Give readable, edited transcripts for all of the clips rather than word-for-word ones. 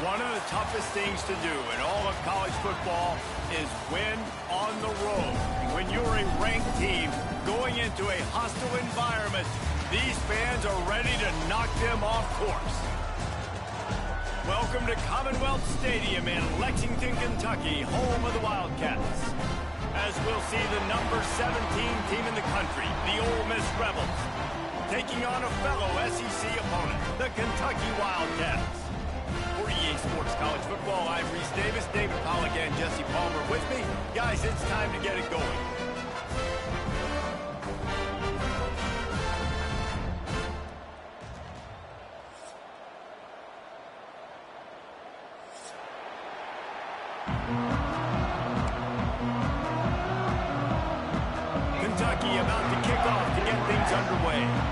One of the toughest things to do in all of college football is win on the road. When you're a ranked team going into a hostile environment, these fans are ready to knock them off course. Welcome to Commonwealth Stadium in Lexington, Kentucky, home of the Wildcats. As we'll see the number 17 team in the country, the Ole Miss Rebels, taking on a fellow SEC opponent, the Kentucky Wildcats. For EA Sports College Football, I'm Reese Davis, David Pollack, and Jesse Palmer with me. Guys, it's time to get it going. Kentucky about to kick off to get things underway.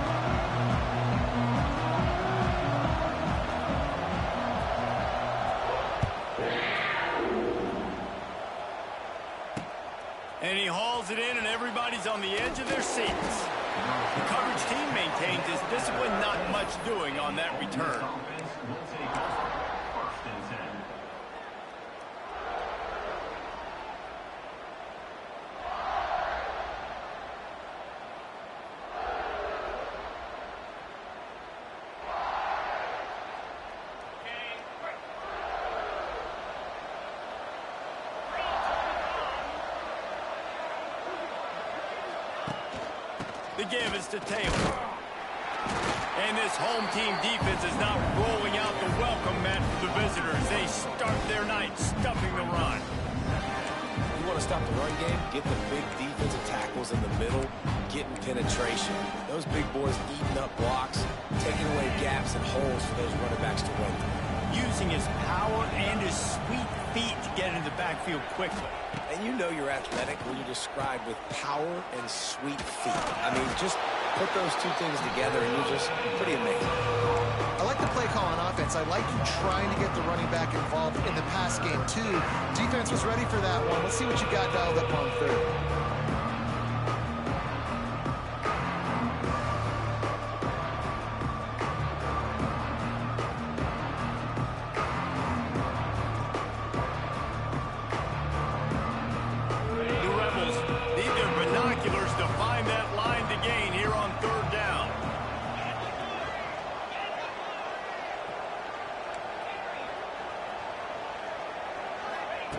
And he hauls it in, and everybody's on the edge of their seats. The coverage team maintains his discipline, not much doing on that return. The give is to Taylor. And this home team defense is now rolling out the welcome mat for the visitors. They start their night stuffing the run. You want to stop the run game? Get the big defensive tackles in the middle, getting penetration. Those big boys eating up blocks, taking away gaps and holes for those running backs to run through. Using his power and his sweet feet to get into the backfield quickly. And you know you're athletic when you're described with power and sweet feet. I mean, just put those two things together and you're just pretty amazing. I like the play call on offense. I like you trying to get the running back involved in the pass game, too. Defense was ready for that one. Let's see what you got dialed up on third.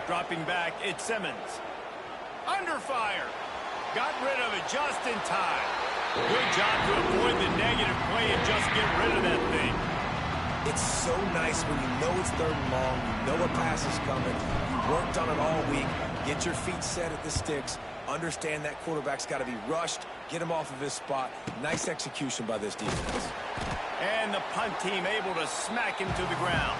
Dropping back, it's Simmons. Under fire. Got rid of it just in time. Good job to avoid the negative play and just get rid of that thing. It's so nice when you know it's third and long, you know a pass is coming, you worked on it all week, get your feet set at the sticks, understand that quarterback's got to be rushed, get him off of his spot. Nice execution by this defense. And the punt team able to smack him to the ground.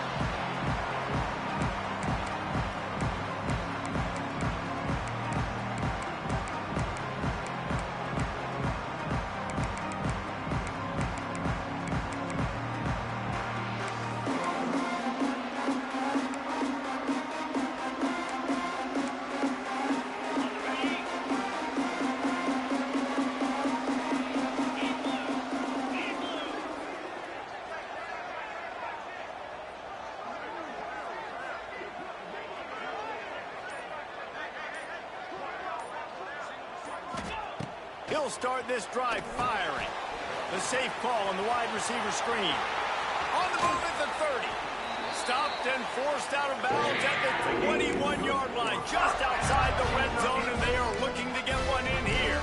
He'll start this drive firing. The safe call on the wide receiver screen. On the move at the 30. Stopped and forced out of bounds at the 21-yard line, just outside the red zone, and they are looking to get one in here.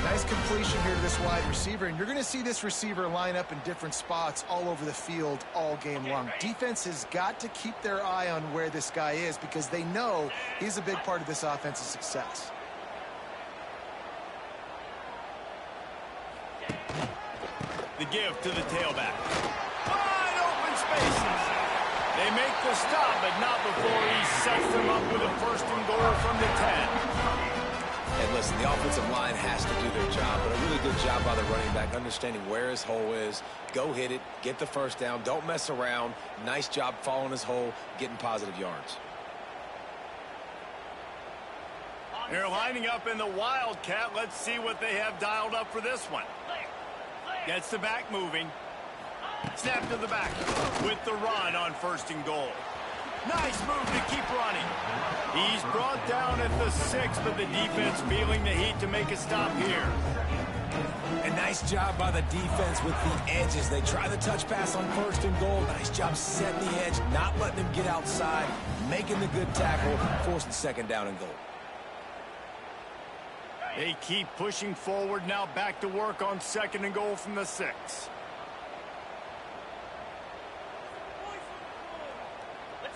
Nice completion here to this wide receiver, and you're going to see this receiver line up in different spots all over the field all game long. Defense has got to keep their eye on where this guy is because they know he's a big part of this offense's success. The give to the tailback. Wide open spaces. They make the stop, but not before he sets them up with a first and goal from the 10. And listen, the offensive line has to do their job, but a really good job by the running back, understanding where his hole is. Go hit it, get the first down, don't mess around. Nice job following his hole, getting positive yards. They're lining up in the Wildcat. Let's see what they have dialed up for this one. Gets the back moving. Snap to the back with the run on 1st and goal. Nice move to keep running. He's brought down at the 6, but the defense feeling the heat to make a stop here. A nice job by the defense with the edges. They try the touch pass on 1st and goal. Nice job setting the edge, not letting him get outside, making the good tackle, forcing 2nd down and goal. They keep pushing forward, now back to work on 2nd and goal from the 6.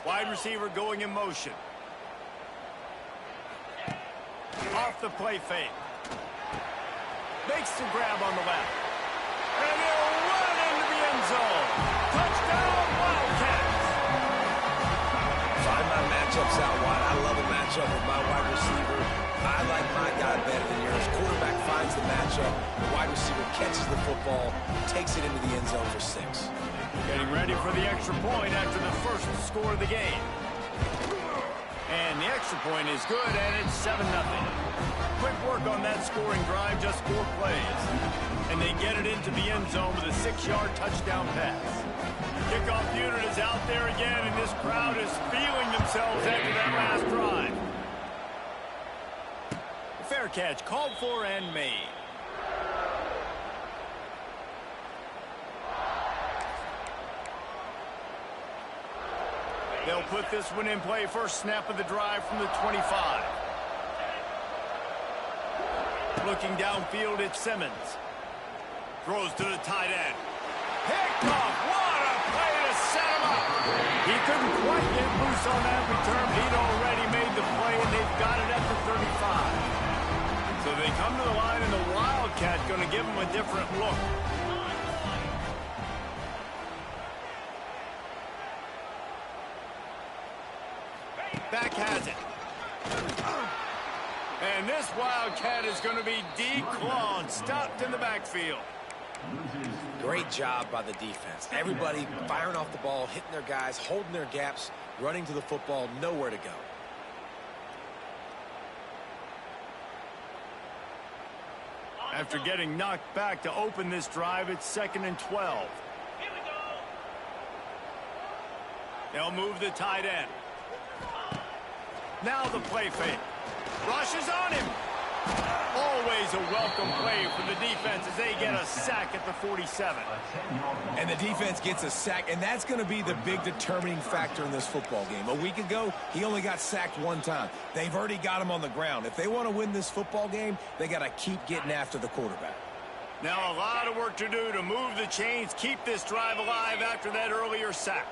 Wide receiver going in motion. Off the play fake. Makes the grab on the left. And he'll run into the end zone. Touchdown, Wildcats. Find my matchups out wide. I love a matchup with my wide receiver. I like my guy better than yours. Quarterback finds the matchup. The wide receiver catches the football, takes it into the end zone for 6. Getting ready for the extra point after the first score of the game. And the extra point is good, and it's 7-0. Quick work on that scoring drive, just 4 plays. And they get it into the end zone with a 6-yard touchdown pass. Kickoff unit is out there again, and this crowd is feeling themselves after that last drive. Fair catch, called for and made. They'll put this one in play. First snap of the drive from the 25. Looking downfield, it's Simmons. Throws to the tight end. Picked off. What a play to set him up. He couldn't quite get loose on that return. He'd already made the play, and they've got it at the 35. So they come to the line, and the Wildcat going to give them a different look. Back has it. And this Wildcat is going to be declawed, stopped in the backfield. Great job by the defense. Everybody firing off the ball, hitting their guys, holding their gaps, running to the football, nowhere to go. After getting knocked back to open this drive, it's 2nd and 12. They'll move the tight end. Now the play fake. Rushes on him. Always a welcome play for the defense as they get a sack at the 47. And the defense gets a sack, and that's going to be the big determining factor in this football game. A week ago, he only got sacked 1 time. They've already got him on the ground. If they want to win this football game, they got to keep getting after the quarterback. Now a lot of work to do to move the chains, keep this drive alive after that earlier sack.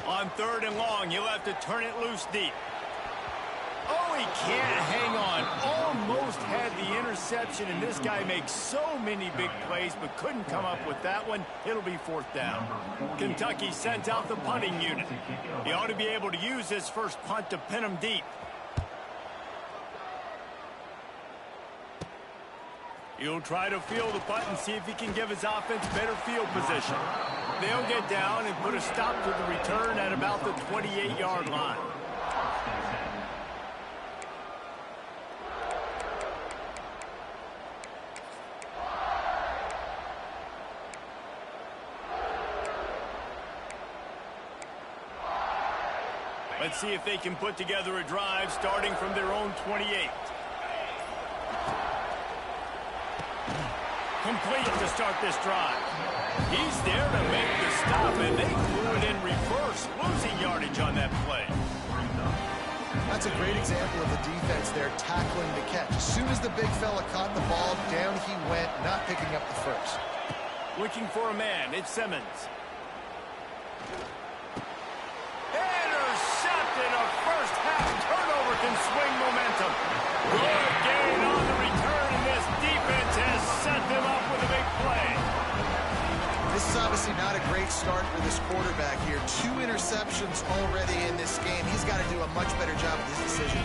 On 3rd and long, he'll have to turn it loose deep. Oh, he can't hang on. Almost had the interception, and this guy makes so many big plays, but couldn't come up with that one. It'll be 4th down. Kentucky sent out the punting unit. He ought to be able to use his first punt to pin him deep. He'll try to field the punt and see if he can give his offense better field position. They'll get down and put a stop to the return at about the 28-yard line. Let's see if they can put together a drive starting from their own 28. Complete to start this drive. He's there to make the stop, and they threw it in reverse, losing yardage on that play. That's a great example of the defense there tackling the catch. As soon as the big fella caught the ball, down he went, not picking up the first. Looking for a man, it's Simmons. Intercepted, a first half turnover can swing momentum. Good gain on the return, and this defense has set them up with a big play. This is obviously not a great start for this quarterback here. 2 interceptions already in this game. He's got to do a much better job of his decision.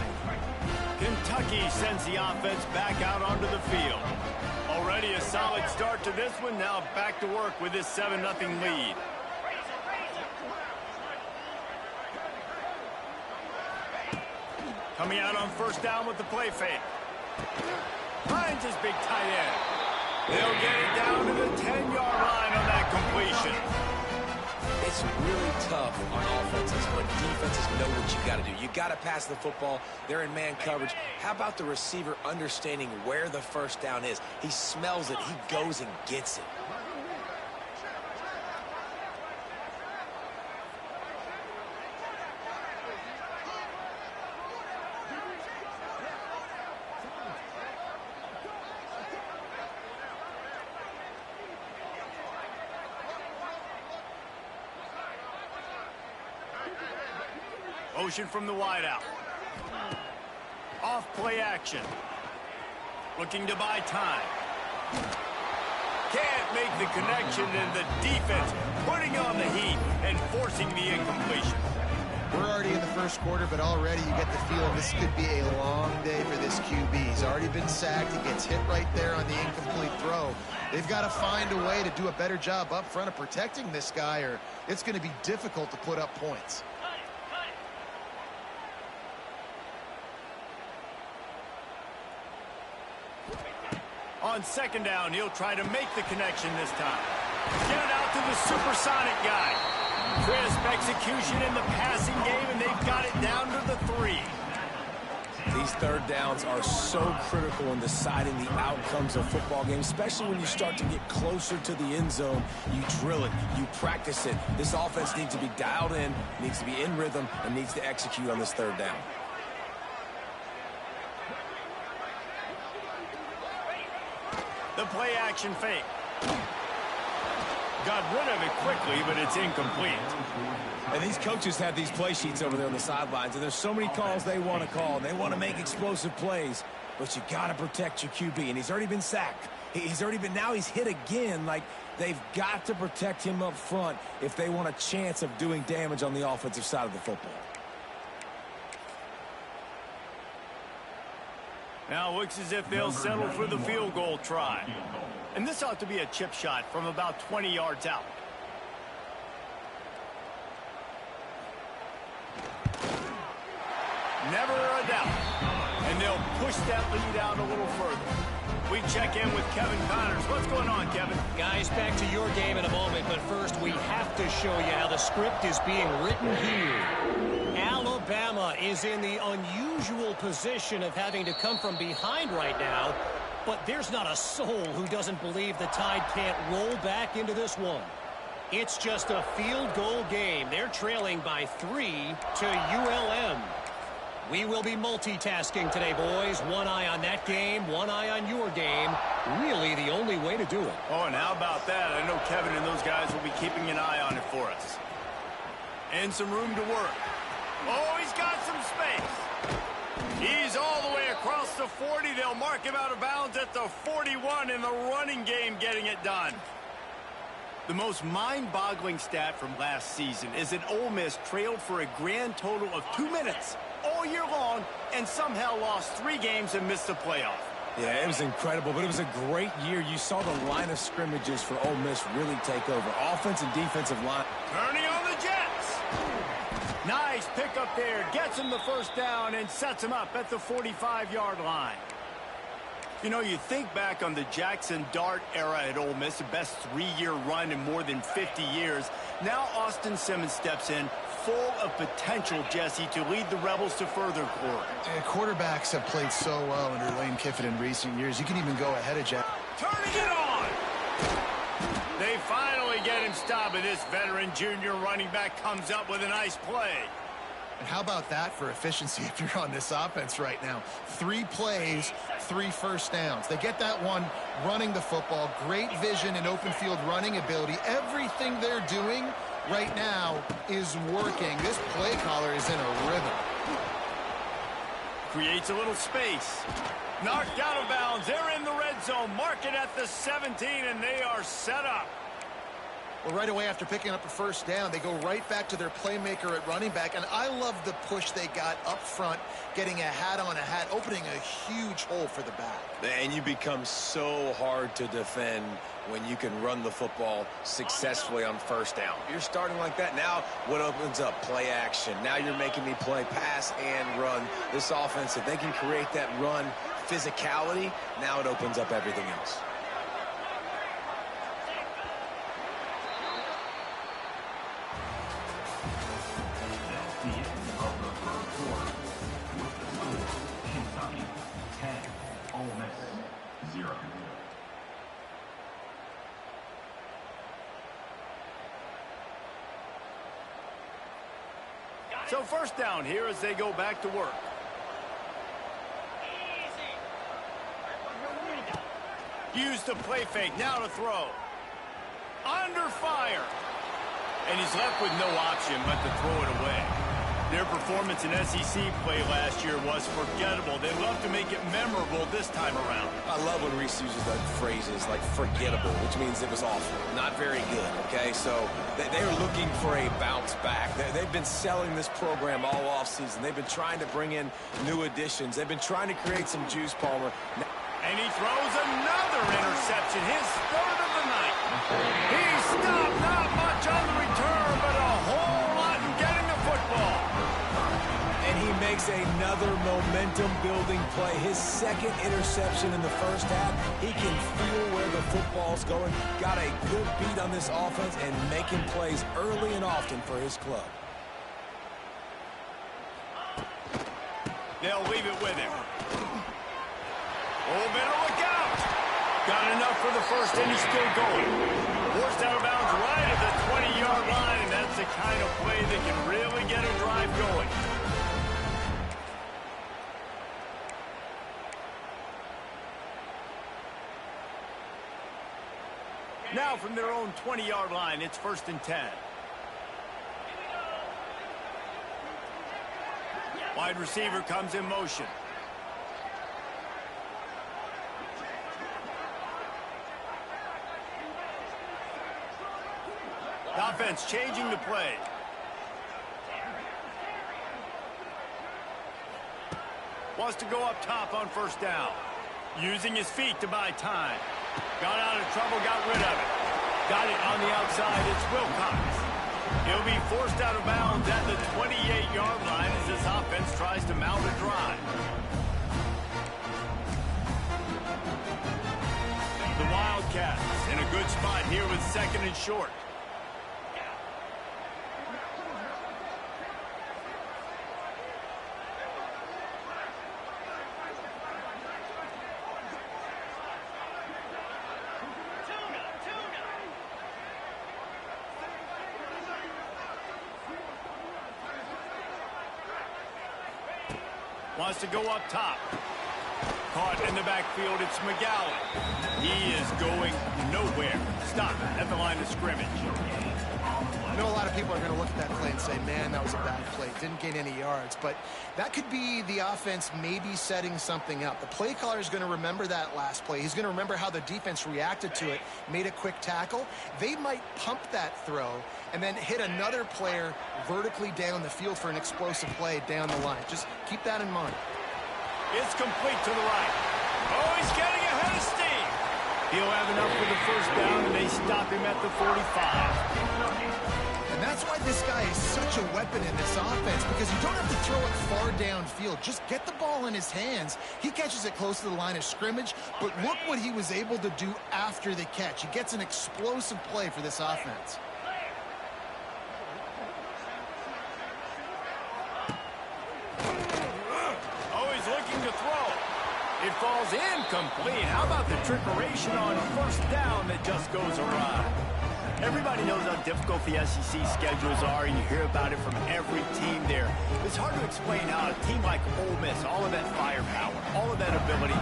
Kentucky sends the offense back out onto the field. Already a solid start to this one. Now back to work with this 7-0 lead. Coming out on first down with the play fake. Finds his big tight end. They'll get it down to the 10-yard line on that completion. It's really tough on offenses when defenses know what you got to do. You got to pass the football. They're in man coverage. How about the receiver understanding where the first down is? He smells it. He goes and gets it. Motion from the wideout. Off play action. Looking to buy time. Can't make the connection, and the defense putting on the heat and forcing the incompletion. We're already in the first quarter, but already you get the feeling this could be a long day for this QB. He's already been sacked. He gets hit right there on the incomplete throw. They've got to find a way to do a better job up front of protecting this guy, or it's going to be difficult to put up points. On second down, he'll try to make the connection this time. Get it out to the supersonic guy. Crisp execution in the passing game, and they've got it down to the 3. These third downs are so critical in deciding the outcomes of football games, especially when you start to get closer to the end zone. You drill it, you practice it. This offense needs to be dialed in, needs to be in rhythm, and needs to execute on this third down. The play action fake. Got rid of it quickly, but it's incomplete. And these coaches have these play sheets over there on the sidelines, and there's so many calls they want to call. They want to make explosive plays, but you got to protect your QB, and he's already been sacked. Now he's hit again. Like, they've got to protect him up front if they want a chance of doing damage on the offensive side of the football. Now looks as if they'll settle for the field goal try. And this ought to be a chip shot from about 20 yards out. Never a doubt. And they'll push that lead out a little further. We check in with Kevin Connors. What's going on, Kevin? Guys, back to your game in a moment, but first we have to show you how the script is being written here. Alabama is in the unusual position of having to come from behind right now, but there's not a soul who doesn't believe the Tide can't roll back into this one. It's just a field goal game. They're trailing by 3 to ULM. We will be multitasking today, boys. One eye on that game, one eye on your game. Really the only way to do it. Oh, and how about that? I know Kevin and those guys will be keeping an eye on it for us. And some room to work. Oh, he's got some space. He's all the way across the 40. They'll mark him out of bounds at the 41 in the running game, getting it done. The most mind-boggling stat from last season is that Ole Miss trailed for a grand total of 2 minutes all year long and somehow lost 3 games and missed the playoff. Yeah, it was incredible, but it was a great year. You saw the line of scrimmages for Ole Miss really take over. Offense and defensive line. Turning on the Jets. Nice pickup there. Gets him the first down and sets him up at the 45-yard line. You know, you think back on the Jackson Dart era at Ole Miss, the best 3-year run in more than 50 years. Now Austin Simmons steps in, full of potential, Jesse, to lead the Rebels to further glory. Quarterbacks have played so well under Lane Kiffin in recent years. You can even go ahead of Jack. Turning it on! They finally get him stopped, and this veteran junior running back comes up with a nice play. And how about that for efficiency if you're on this offense right now? 3 plays, 3 first downs. They get that one running the football. Great vision and open field running ability. Everything they're doing right now is working. This play caller is in a rhythm. Creates a little space. Knocked out of bounds. They're in the red zone. Mark it at the 17, and they are set up. Well, right away after picking up a first down, they go right back to their playmaker at running back. And I love the push they got up front, getting a hat on a hat, opening a huge hole for the back. And you become so hard to defend when you can run the football successfully on first down. You're starting like that. Now what opens up? Play action. Now you're making me play pass and run. This offense, if they can create that run physicality, now it opens up everything else. The end of the first quarter with the score Kentucky 10, Ole Miss 0. So first down here as they go back to work. Use the play fake, now to throw. Under fire. And he's left with no option but to throw it away. Their performance in SEC play last year was forgettable. They'd love to make it memorable this time around. I love when Reese uses the phrases like forgettable, which means it was awful, not very good, okay? So they're looking for a bounce back. They've been selling this program all offseason. They've been trying to bring in new additions. They've been trying to create some juice, Palmer. And he throws another interception, his third of the night. He stopped, not much on the return, but a whole lot in getting the football. And he makes another momentum-building play. His second interception in the first half. He can feel where the football's going. Got a good beat on this offense and making plays early and often for his club. They'll leave it with him. Oh, better look out. Got enough for the first, and he's still going. Forced out of bounds right at the 20-yard line, and that's the kind of play that can really get a drive going. Now from their own 20-yard line, it's 1st and 10. Wide receiver comes in motion. The offense changing the play. Wants to go up top on first down. Using his feet to buy time. Got out of trouble, got rid of it. Got it on the outside, it's Wilcox. He'll be forced out of bounds at the 28-yard line as this offense tries to mount a drive. The Wildcats in a good spot here with 2nd and short. Wants to go up top. Caught in the backfield, it's McGowan. He is going nowhere. Stop at the line of scrimmage. I know a lot of people are going to look at that play and say, man, that was a bad play. Didn't gain any yards. But that could be the offense maybe setting something up. The play caller is going to remember that last play. He's going to remember how the defense reacted to it, made a quick tackle. They might pump that throw and then hit another player vertically down the field for an explosive play down the line. Just keep that in mind. It's complete to the right. Oh, he's getting ahead of steam. He'll have enough for the first down, and they stop him at the 45. And that's why this guy is such a weapon in this offense, because you don't have to throw it far downfield. Just get the ball in his hands. He catches it close to the line of scrimmage, but look what he was able to do after the catch. He gets an explosive play for this offense. Oh, he's looking to throw. It falls incomplete. How about the trickeration on first down that just goes awry? Everybody knows how difficult the SEC schedules are, and you hear about it from every team there. It's hard to explain how a team like Ole Miss, all of that firepower, all of that ability,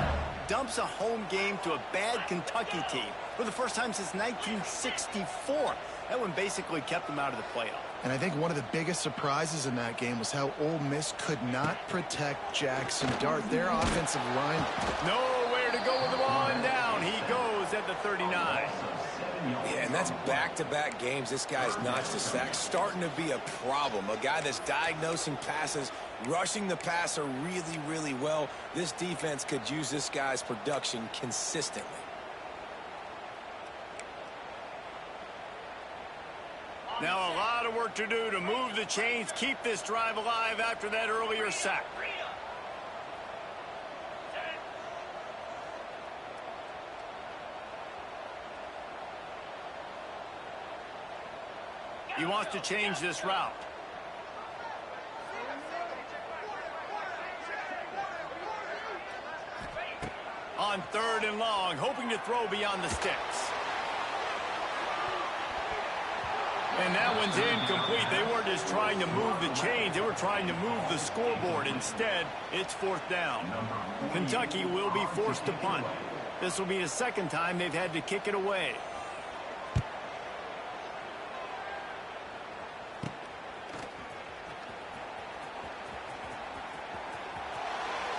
dumps a home game to a bad Kentucky team for the first time since 1964. That one basically kept them out of the playoff. And I think one of the biggest surprises in that game was how Ole Miss could not protect Jackson Dart. Their offensive line. Nowhere to go with the ball, and down he goes at the 39. Yeah, and that's back-to-back games. This guy's notched a sack, starting to be a problem. A guy that's diagnosing passes, rushing the passer really, really well. This defense could use this guy's production consistently. Now a lot of work to do to move the chains, keep this drive alive after that earlier sack. He wants to change this route. On 3rd and long, hoping to throw beyond the sticks. And that one's incomplete. They weren't just trying to move the chains. They were trying to move the scoreboard. Instead, it's 4th down. Kentucky will be forced to punt. This will be the 2nd time they've had to kick it away.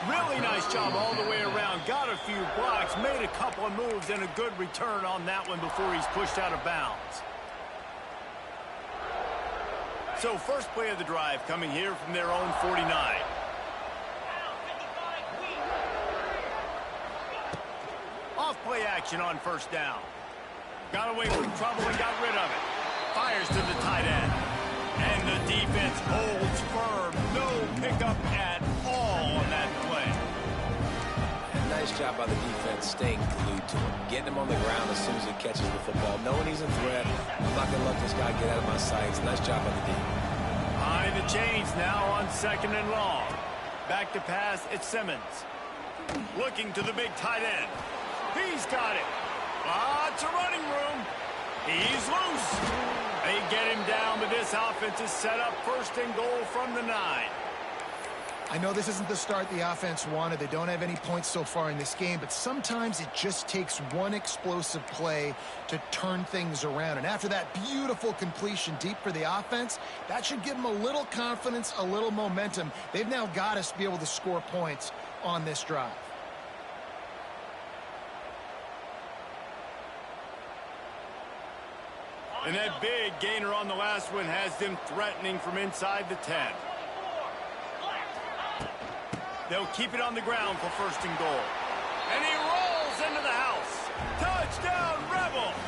Really nice job all the way around. Got a few blocks, made a couple of moves, and a good return on that one before he's pushed out of bounds. So first play of the drive coming here from their own 49. Off play action on 1st down. Got away from trouble and got rid of it. Fires to the tight end. And the defense holds firm. No pickup at all on that play. And nice job by the defense staying glued to him. Getting him on the ground as soon as he catches the football. Knowing he's a threat. I'm not going to let this guy get out of my sights. Nice job by the defense. Behind the chains now on 2nd and long. Back to pass, it's Simmons. Looking to the big tight end. He's got it. Lots of running room. He's loose. They get him down, but this offense is set up 1st and goal from the 9. I know this isn't the start the offense wanted. They don't have any points so far in this game, but sometimes it just takes one explosive play to turn things around. And after that beautiful completion deep for the offense, that should give them a little confidence, a little momentum. They've now got us to be able to score points on this drive. And that big gainer on the last one has them threatening from inside the 10. They'll keep it on the ground for 1st and goal. And he rolls into the house. Touchdown, Rebels!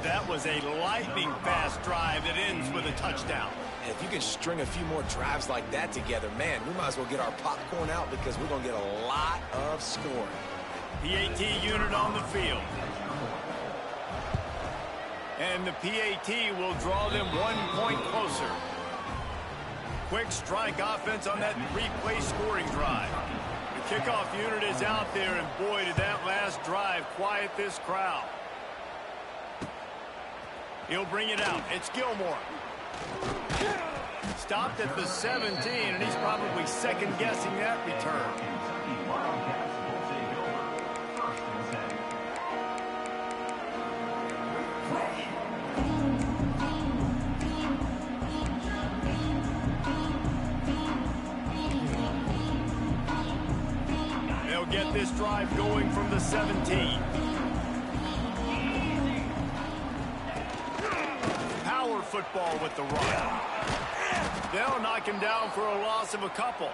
That was a lightning-fast drive that ends with a touchdown. And if you can string a few more drives like that together, man, we might as well get our popcorn out because we're going to get a lot of scoring. PAT unit on the field. And the PAT will draw them 1 point closer. Quick strike offense on that 3-play scoring drive. The kickoff unit is out there, and boy, did that last drive quiet this crowd. He'll bring it out. It's Gilmore. Stopped at the 17, and he's probably second-guessing that return. Get this drive going from the 17. Power football with the run. They'll knock him down for a loss of a couple.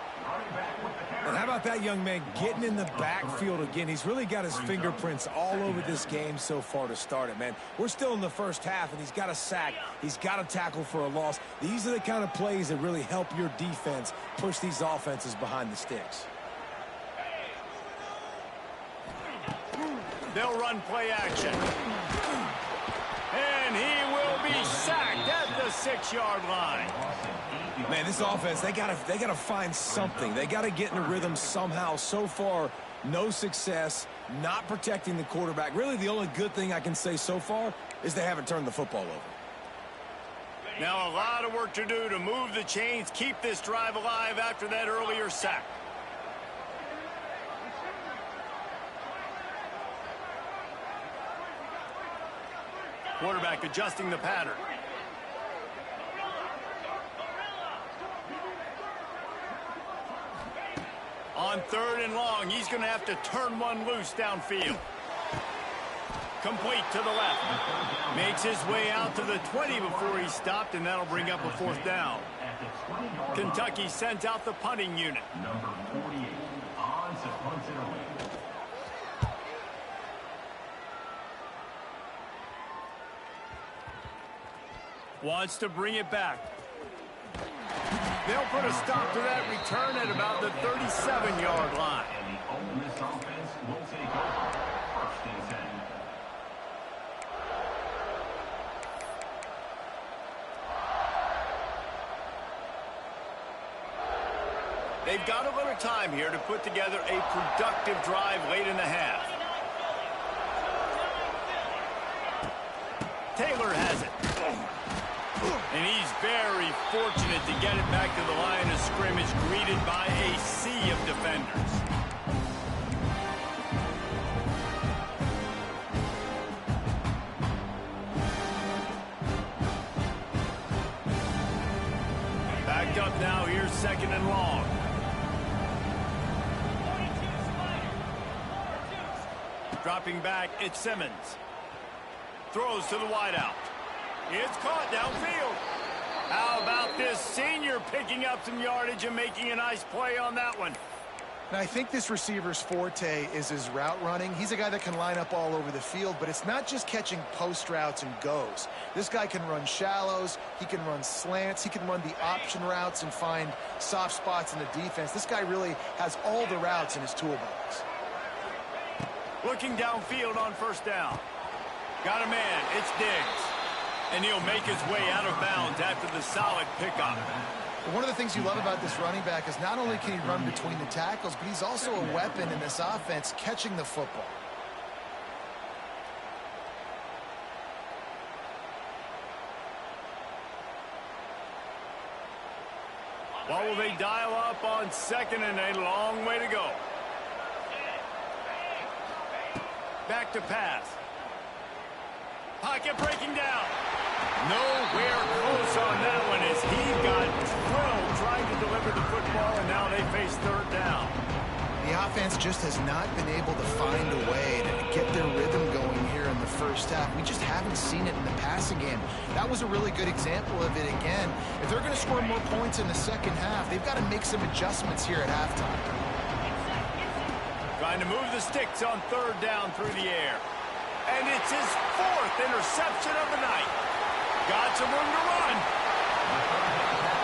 And how about that young man getting in the backfield again? He's really got his fingerprints all over this game so far to start it, man. We're still in the 1st half, and he's got a sack. He's got a tackle for a loss. These are the kind of plays that really help your defense push these offenses behind the sticks. They'll run play action. And he will be sacked at the 6-yard line. Man, this offense, they gotta find something. They gotta get in a rhythm somehow. So far, no success, not protecting the quarterback. Really, the only good thing I can say so far is they haven't turned the football over. Now a lot of work to do to move the chains, keep this drive alive after that earlier sack. Quarterback adjusting the pattern. On 3rd and long, he's going to have to turn one loose downfield. Complete to the left. Makes his way out to the 20 before he stopped, and that'll bring up a fourth down. Kentucky sends out the punting unit. Number 48 on to punt it away. Wants to bring it back. They'll put a stop to that return at about the 37-yard line. And the Ole Miss offense will take over. First and 10. They've got a little time here to put together a productive drive late in the half. Taylor has it. And he's very fortunate to get it back to the line of scrimmage, greeted by a sea of defenders. Backed up now, here's second and long. Dropping back, it's Simmons. Throws to the wideout. It's caught downfield. How about this senior picking up some yardage and making a nice play on that one? And I think this receiver's forte is his route running. He's a guy that can line up all over the field, but it's not just catching post routes and goes. This guy can run shallows, he can run slants, he can run the option routes and find soft spots in the defense. This guy really has all the routes in his toolbox. Looking downfield on first down. Got a man, it's Diggs. And he'll make his way out of bounds after the solid pickup. One of the things you love about this running back is not only can he run between the tackles, but he's also a weapon in this offense catching the football. What will they dial up on second and a long way to go? Back to pass. Pocket breaking down. Nowhere close on that one as he got drilled trying to deliver the football, and now they face third down. The offense just has not been able to find a way to get their rhythm going here in the first half. We just haven't seen it in the passing game. That was a really good example of it again. If they're going to score more points in the second half, they've got to make some adjustments here at halftime. Trying to move the sticks on third down through the air. And it's his fourth interception of the night. Got some room to run.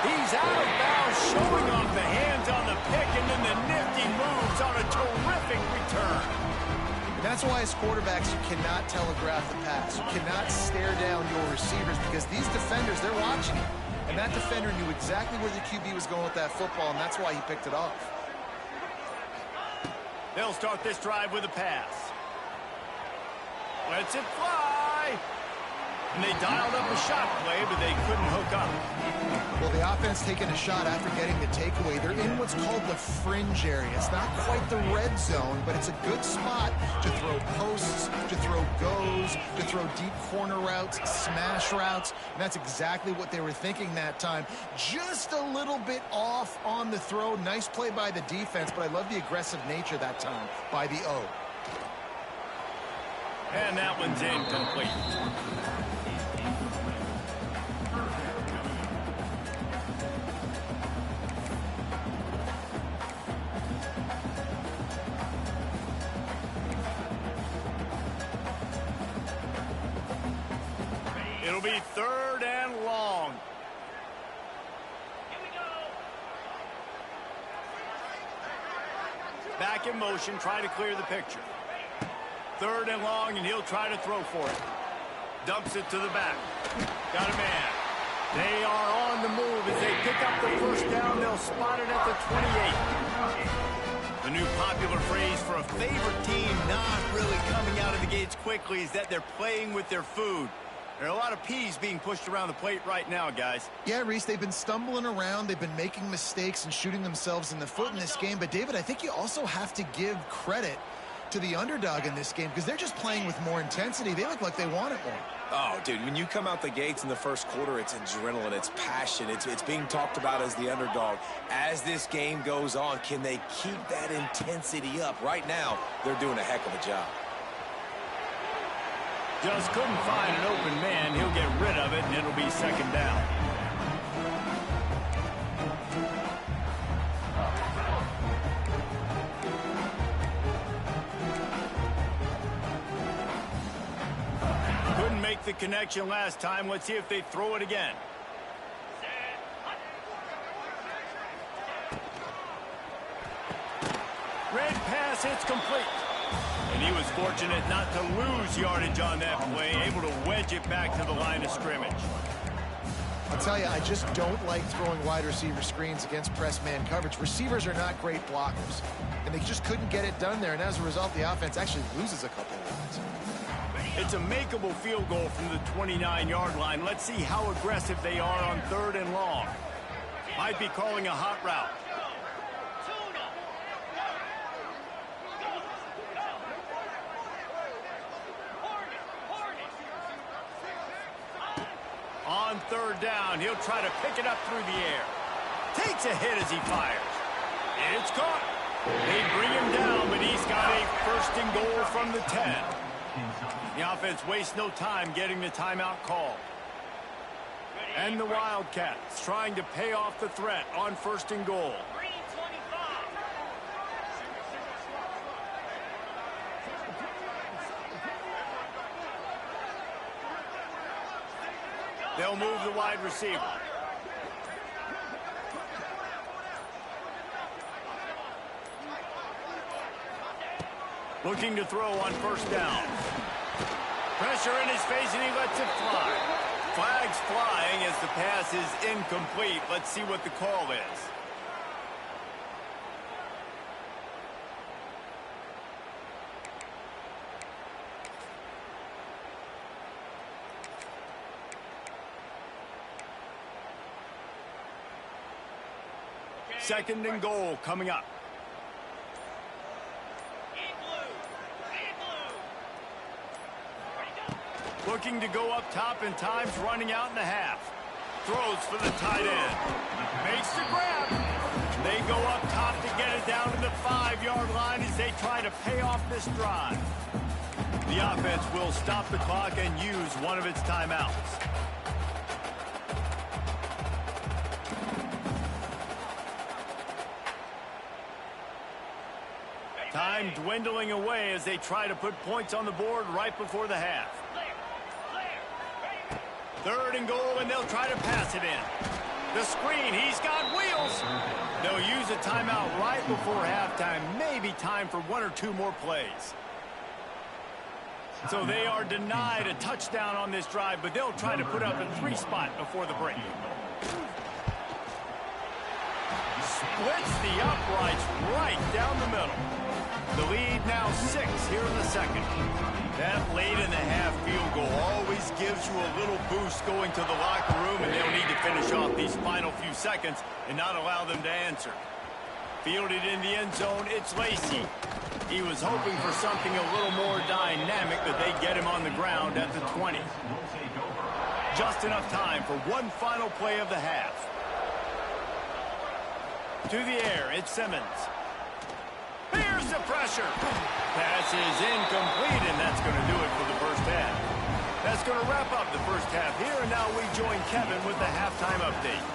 He's out of bounds, showing off the hands on the pick, and then the nifty moves on a terrific return. And that's why as quarterbacks, you cannot telegraph the pass. You cannot stare down your receivers because these defenders, they're watching it. And that defender knew exactly where the QB was going with that football, and that's why he picked it off. They'll start this drive with a pass. Lets it fly. And they dialed up a shot play, but they couldn't hook up. Well, the offense taking a shot after getting the takeaway. They're in what's called the fringe area. It's not quite the red zone, but it's a good spot to throw posts, to throw goes, to throw deep corner routes, smash routes. And that's exactly what they were thinking that time. Just a little bit off on the throw. Nice play by the defense, but I love the aggressive nature that time by the O. And that one's incomplete. It'll be third and long. Back in motion, try to clear the picture. Third and long, and he'll try to throw for it. Dumps it to the back. Got a man. They are on the move as they pick up the first down. They'll spot it at the 28. The new popular phrase for a favorite team not really coming out of the gates quickly is that they're playing with their food. There are a lot of peas being pushed around the plate right now, guys. Yeah, Reese, they've been stumbling around. They've been making mistakes and shooting themselves in the foot in this game. But, David, I think you also have to give credit to the underdog in this game because they're just playing with more intensity. They look like they want it more. Oh, dude, when you come out the gates in the first quarter, it's adrenaline, it's passion, it's being talked about as the underdog. As this game goes on, can they keep that intensity up? Right now, they're doing a heck of a job. Just couldn't find an open man. He'll get rid of it, and it'll be second down. Couldn't make the connection last time. Let's see if they throw it again. Red pass, it's complete. And he was fortunate not to lose yardage on that play, able to wedge it back to the line of scrimmage. I'll tell you, I just don't like throwing wide receiver screens against press man coverage. Receivers are not great blockers, and they just couldn't get it done there, and as a result, the offense actually loses a couple of yards. It's a makeable field goal from the 29-yard line. Let's see how aggressive they are on 3rd and long. Might be calling a hot route. On 3rd down, he'll try to pick it up through the air. Takes a hit as he fires. It's caught. They bring him down, but he's got a 1st and goal from the 10. The offense wastes no time getting the timeout call. And the Wildcats trying to pay off the threat on 1st and goal. They'll move the wide receiver. Looking to throw on 1st down. Pressure in his face, and he lets it fly. Flags flying as the pass is incomplete. Let's see what the call is. Second and goal coming up. Looking to go up top, and time's running out in the half. Throws for the tight end. Makes the grab. They go up top to get it down to the 5-yard line as they try to pay off this drive. The offense will stop the clock and use one of its timeouts. Time dwindling away as they try to put points on the board right before the half. 3rd and goal, and they'll try to pass it in. The screen, he's got wheels. They'll use a timeout right before halftime. Maybe time for 1 or 2 more plays. So they are denied a touchdown on this drive, but they'll try to put up a 3 spot before the break. Splits the uprights right down the middle. The lead now 6 here in the second. That late in the half field goal always gives you a little boost going to the locker room, and they'll need to finish off these final few seconds and not allow them to answer. Fielded in the end zone, it's Lacey. He was hoping for something a little more dynamic, but they get him on the ground at the 20. Just enough time for one final play of the half. To the air, it's Simmons. Here's the pressure. Pass is incomplete, and that's going to do it for the first half. That's going to wrap up the first half here, and now we join Kevin with the halftime update.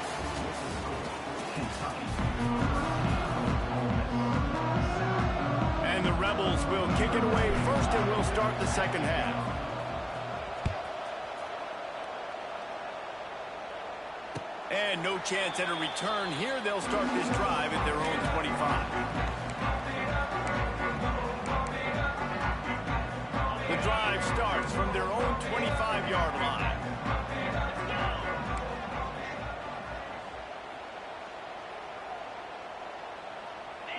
And the Rebels will kick it away first, and we'll start the second half. And no chance at a return here. They'll start this drive at their own 25. The drive starts from their own 25-yard line.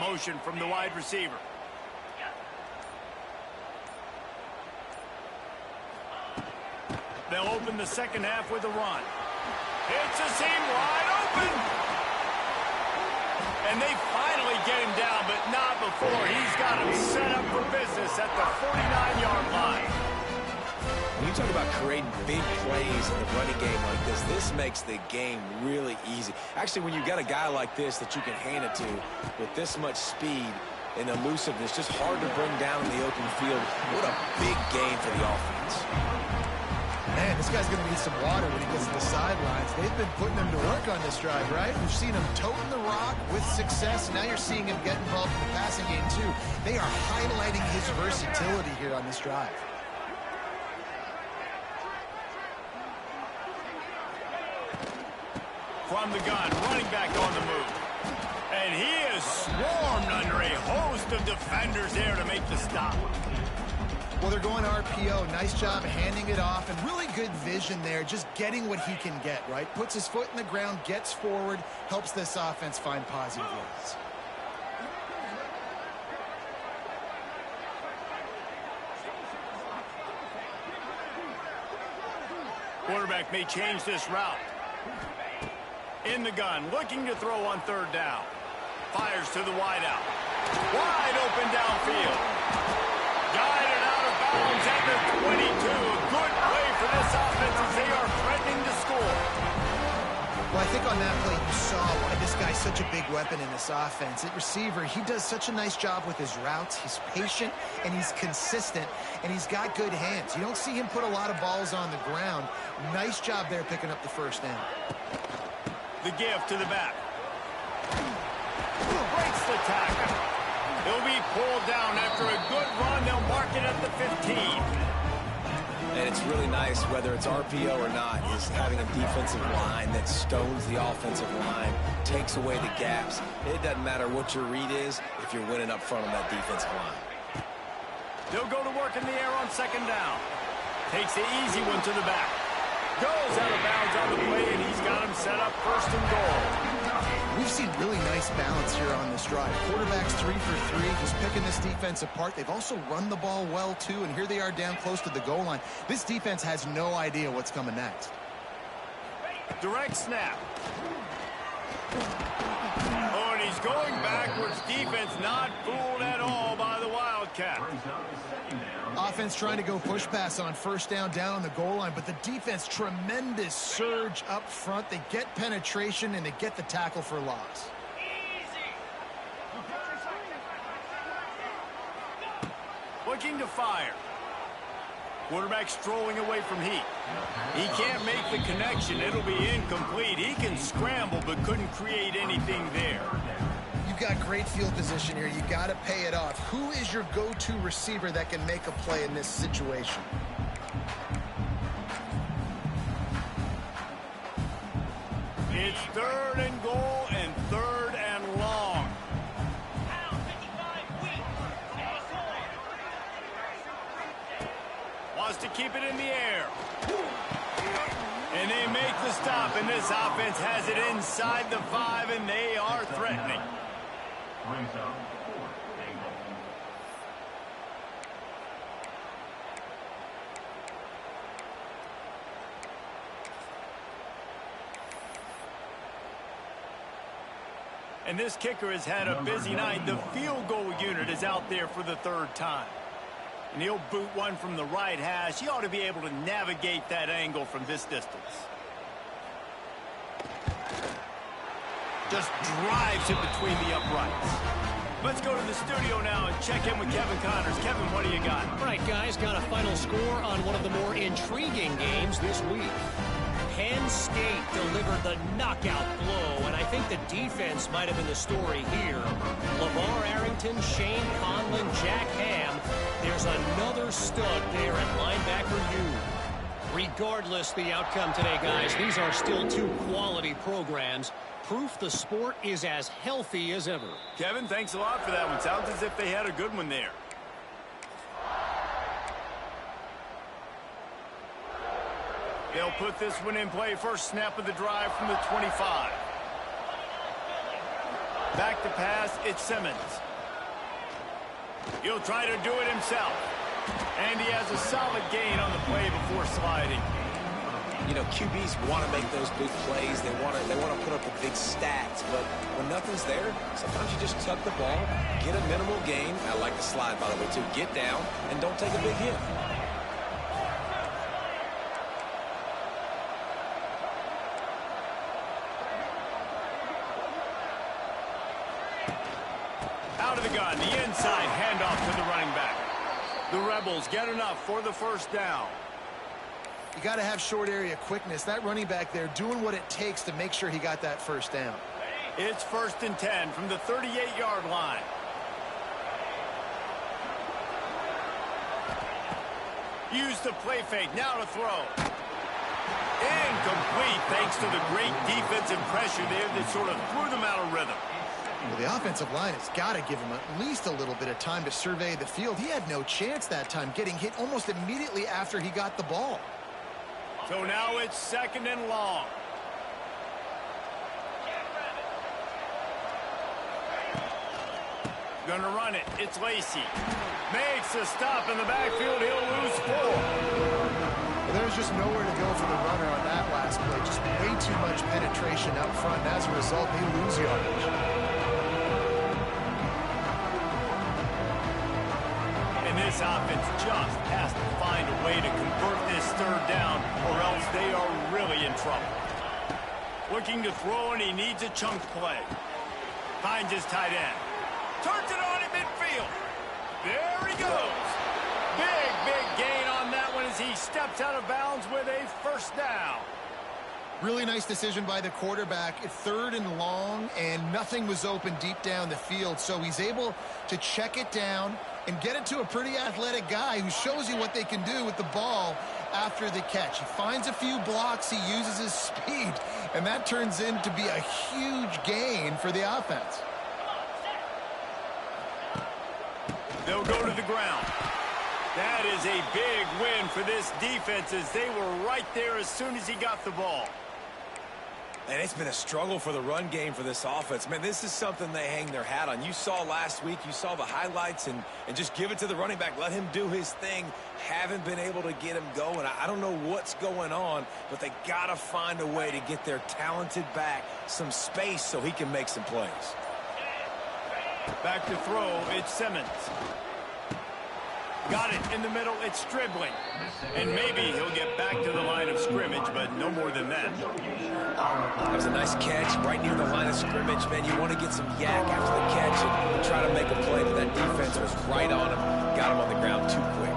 Motion from the wide receiver. They'll open the second half with a run. It's a seam wide open. And they finally get him down, but not before. He's got him set up for business at the 49-yard line. When you talk about creating big plays in the running game like this makes the game really easy. Actually, when you've got a guy like this that you can hand it to with this much speed, and elusiveness. Just hard to bring down in the open field. What a big game for the offense. Man, this guy's going to need some water when he gets to the sidelines. They've been putting him to work on this drive, right? We've seen him toting the rock with success. Now you're seeing him get involved in the passing game, too. They are highlighting his versatility here on this drive. From the gun, running back on the move. And he is swarmed under a host of defenders there to make the stop. Well, they're going RPO. Nice job handing it off, and really good vision there, just getting what he can get, right? Puts his foot in the ground, gets forward, helps this offense find positive yards. Quarterback may change this route. In the gun, looking to throw on third down. Fires to the wideout. Wide open downfield. Guided out of bounds at the 22. Good play for this offense as they are threatening to score. Well, I think on that play you saw why this guy's such a big weapon in this offense. At receiver, he does such a nice job with his routes. He's patient, and he's consistent, and he's got good hands. You don't see him put a lot of balls on the ground. Nice job there picking up the first down. The give to the back. Breaks the tackle. He'll be pulled down after a good run. They'll mark it at the 15. And it's really nice, whether it's RPO or not, is having a defensive line that stones the offensive line, takes away the gaps. It doesn't matter what your read is if you're winning up front on that defensive line. They'll go to work in the air on second down. Takes the easy one to the back. Goes out of bounds on the play, and he's got him set up first and goal. We've seen really nice balance here on this drive. Quarterback's 3 for 3, just picking this defense apart. They've also run the ball well, too, and here they are down close to the goal line. This defense has no idea what's coming next. Direct snap. Oh, and he's going backwards. Defense not fooled at all by the Wildcat. Offense trying to go push pass on first down on the goal line, but the defense, tremendous surge up front. They get penetration, and they get the tackle for loss. Looking to fire. Quarterback strolling away from heat. He can't make the connection. It'll be incomplete. He can scramble, but couldn't create anything there. You've got great field position here. You got to pay it off. Who is your go-to receiver that can make a play in this situation? It's third and goal and third and long. Wants to keep it in the air. And they make the stop, and this offense has it inside the 5, and they are threatening. And this kicker has had a busy night. The field goal unit is out there for the third time. And he'll boot one from the right hash. He ought to be able to navigate that angle from this distance. Just drives it between the uprights. Let's go to the studio now and check in with Kevin Connors. Kevin, what do you got? All right, guys, got a final score on one of the more intriguing games this week. Penn State delivered the knockout blow, and I think the defense might have been the story here. LeVar Arrington, Shane Conlon, Jack Ham. There's another stud there at linebacker U. Regardless the outcome today, guys, these are still two quality programs. Proof the sport is as healthy as ever. Kevin, thanks a lot for that one. Sounds as if they had a good one there. They'll put this one in play. First snap of the drive from the 25. Back to pass, it's Simmons. He'll try to do it himself. And he has a solid gain on the play before sliding. You know, QBs want to make those big plays. They want to put up the big stats. But when nothing's there, sometimes you just tuck the ball, get a minimal gain. I like the slide, by the way, too. Get down and don't take a big hit. Out of the gun, the inside handoff to the running back. The Rebels get enough for the first down. You got to have short area quickness. That running back there doing what it takes to make sure he got that first down. It's 1st and 10 from the 38-yard line. Use the play fake. Now to throw. Incomplete thanks to the great defensive pressure there that sort of threw them out of rhythm. Well, the offensive line has got to give him at least a little bit of time to survey the field. He had no chance that time, getting hit almost immediately after he got the ball. So now it's 2nd and long. Gonna run it. It's Lacy. Makes a stop in the backfield. He'll lose 4. Well, there's just nowhere to go for the runner on that last play. Just way too much penetration up front. And as a result, they lose yardage. And this offense just has to find a way to convert this 3rd down, or else they are really in trouble. Looking to throw, and he needs a chunk play. Finds his tight end. Turns it on in midfield. There he goes. Big gain on that one as he steps out of bounds with a first down. Really nice decision by the quarterback. 3rd and long, and nothing was open deep down the field. So he's able to check it down and get it to a pretty athletic guy who shows you what they can do with the ball after the catch. He finds a few blocks. He uses his speed, and that turns into be a huge gain for the offense. They'll go to the ground. That is a big win for this defense as they were right there as soon as he got the ball. And it's been a struggle for the run game for this offense. Man, this is something they hang their hat on. You saw last week, you saw the highlights, and just give it to the running back. Let him do his thing. Haven't been able to get him going. I don't know what's going on, but they got to find a way to get their talented back some space so he can make some plays. Back to throw, it's Simmons. Got it in the middle, it's Stribling. And maybe he'll get back to the line of scrimmage, but no more than that. That was a nice catch right near the line of scrimmage, man. You want to get some yak after the catch and try to make a play, but that defense was right on him. Got him on the ground too quick.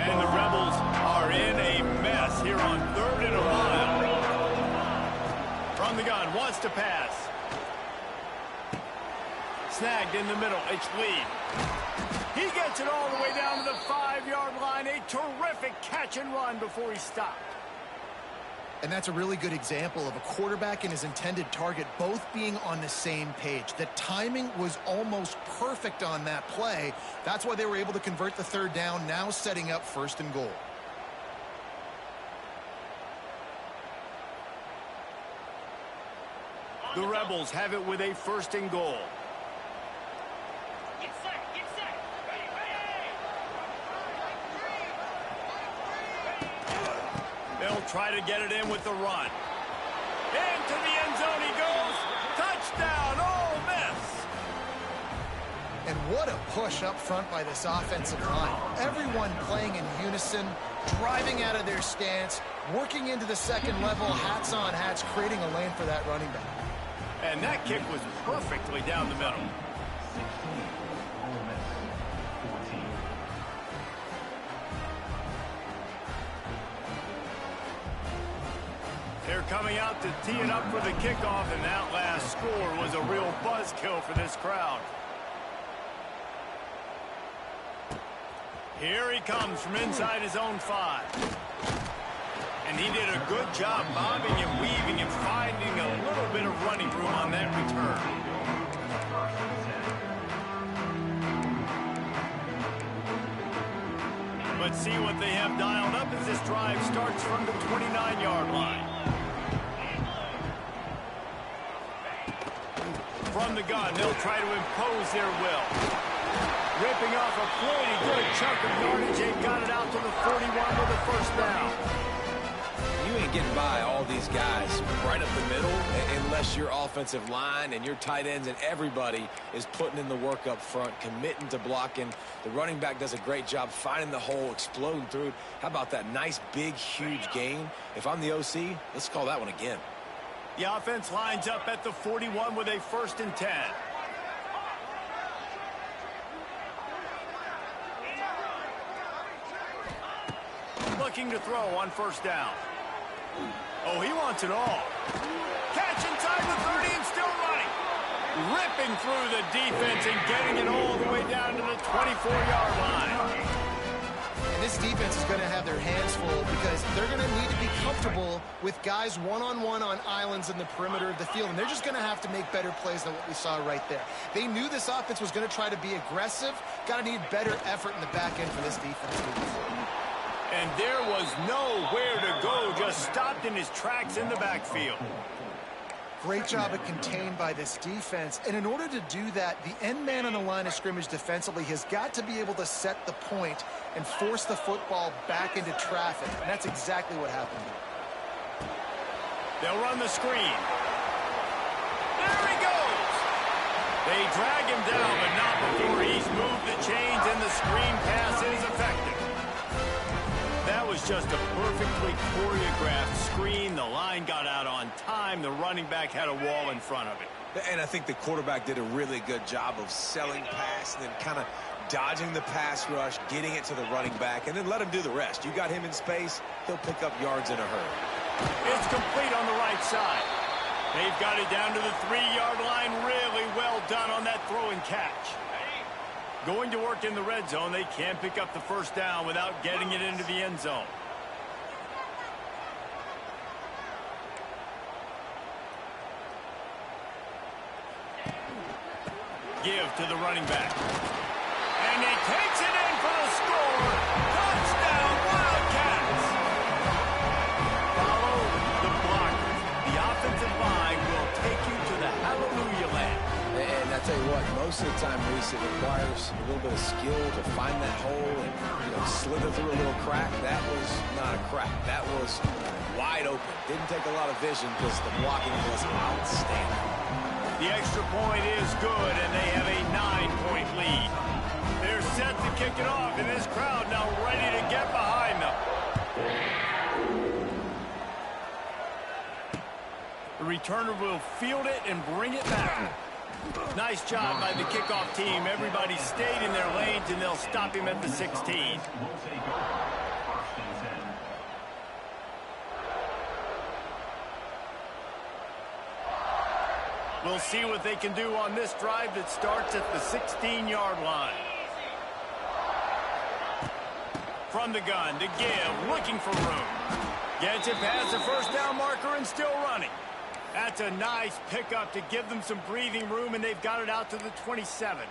And the Rebels are in a mess here on 3rd and a mile. From the gun, wants to pass. Snagged in the middle, it's Lee. He gets it all the way down to the 5-yard line. A terrific catch and run before he stopped. And that's a really good example of a quarterback and his intended target both being on the same page. The timing was almost perfect on that play. That's why they were able to convert the 3rd down, now setting up 1st and goal. The Rebels have it with a 1st and goal. They'll try to get it in with the run. Into the end zone he goes. Touchdown, Ole Miss. And what a push up front by this offensive line. Everyone playing in unison, driving out of their stance, working into the 2nd level, hats on hats, creating a lane for that running back. And that kick was perfectly down the middle. 16, Ole Miss 14. They're coming out to tee it up for the kickoff, and that last score was a real buzzkill for this crowd. Here he comes from inside his own 5. And he did a good job bobbing and weaving and finding a little bit of running room on that return. But see what they have dialed up as this drive starts from the 29-yard line. From the gun, they'll try to impose their will. Ripping off a pretty good chunk of yardage. They got it out to the 41 with a 1st down. You ain't getting by all these guys right up the middle unless your offensive line and your tight ends and everybody is putting in the work up front, committing to blocking. The running back does a great job finding the hole, exploding through it. How about that nice, big, huge gain? If I'm the OC, let's call that one again. The offense lines up at the 41 with a 1st and 10. Looking to throw on 1st down. Oh, he wants it all. Catch inside the 30 and still running. Ripping through the defense and getting it all the way down to the 24-yard line. And this defense is going to have their hands full because they're going to need to be comfortable with guys one-on-one on islands in the perimeter of the field. And they're just going to have to make better plays than what we saw right there. They knew this offense was going to try to be aggressive. Got to need better effort in the back end for this defense moving forward. And there was nowhere to go, just stopped in his tracks in the backfield. Great job of contained by this defense. And in order to do that, the end man on the line of scrimmage defensively has got to be able to set the point and force the football back into traffic. And that's exactly what happened here. They'll run the screen. There he goes. They drag him down, but not before he's moved the chains and the screen pass is effective. That was just a perfectly choreographed screen. The line got out on time. The running back had a wall in front of it. And I think the quarterback did a really good job of selling pass and then kind of dodging the pass rush, getting it to the running back, and then let him do the rest. You got him in space, he'll pick up yards in a hurry. It's complete on the right side. They've got it down to the 3-yard line. Really well done on that throw and catch. Going to work in the red zone. They can't pick up the 1st down without getting it into the end zone. Give to the running back. And he takes it in for the score. Touchdown, Wildcats. Follow the blockers. The offensive line will take you to the hallelujah land. And I tell you what, most of the time, Reese, it requires a little bit of skill to find that hole and slither through a little crack. That was not a crack. That was wide open. Didn't take a lot of vision because the blocking was outstanding. The extra point is good, and they have a 9-point lead. They're set to kick it off, and this crowd now ready to get behind them. The returner will field it and bring it back. Nice job by the kickoff team. Everybody stayed in their lanes, and they'll stop him at the 16. We'll see what they can do on this drive that starts at the 16-yard line. From the gun to give, looking for room. Gets it past the 1st down marker and still running. That's a nice pickup to give them some breathing room, and they've got it out to the 27.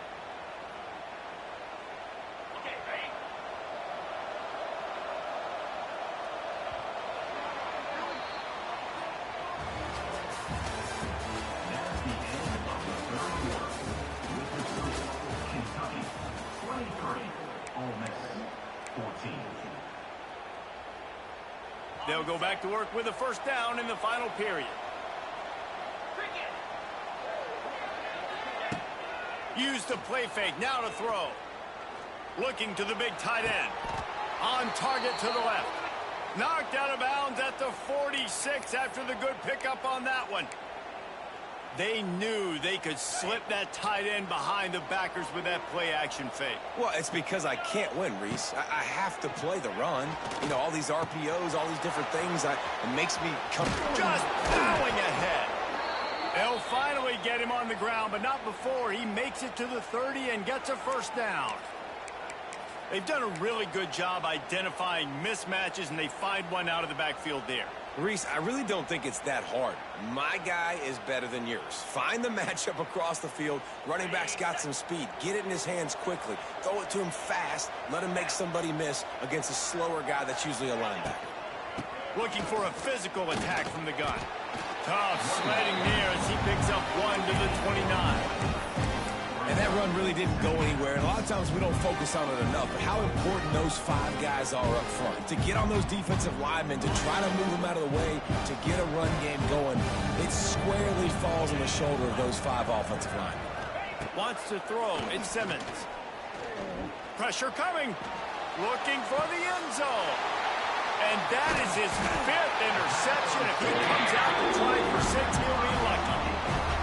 That's the end of the 3rd quarter. With the score, Kentucky 23, Ole Miss 14. They'll go back to work with a 1st down in the final period. Use the play fake, now to throw. Looking to the big tight end. On target to the left. Knocked out of bounds at the 46 after the good pickup on that one. They knew they could slip that tight end behind the backers with that play action fake. Well, it's because I can't win, Reese. I have to play the run. All these RPOs, all these different things, it makes me comfortable. Just plowing ahead. They'll finally get him on the ground, but not before he makes it to the 30 and gets a 1st down. They've done a really good job identifying mismatches, and they find one out of the backfield there. Reese, I really don't think it's that hard. My guy is better than yours. Find the matchup across the field. Running back's got some speed. Get it in his hands quickly. Throw it to him fast. Let him make somebody miss against a slower guy that's usually a linebacker. Looking for a physical attack from the gun. Tough sledding near as he picks up 1 to the 29. And that run really didn't go anywhere. And a lot of times we don't focus on it enough. But how important those 5 guys are up front. To get on those defensive linemen, to try to move them out of the way, to get a run game going, it squarely falls on the shoulder of those 5 offensive linemen. Wants to throw. It's Simmons. Pressure coming. Looking for the end zone. And that is his 5th interception. If he comes out to try for 6, he'll be lucky.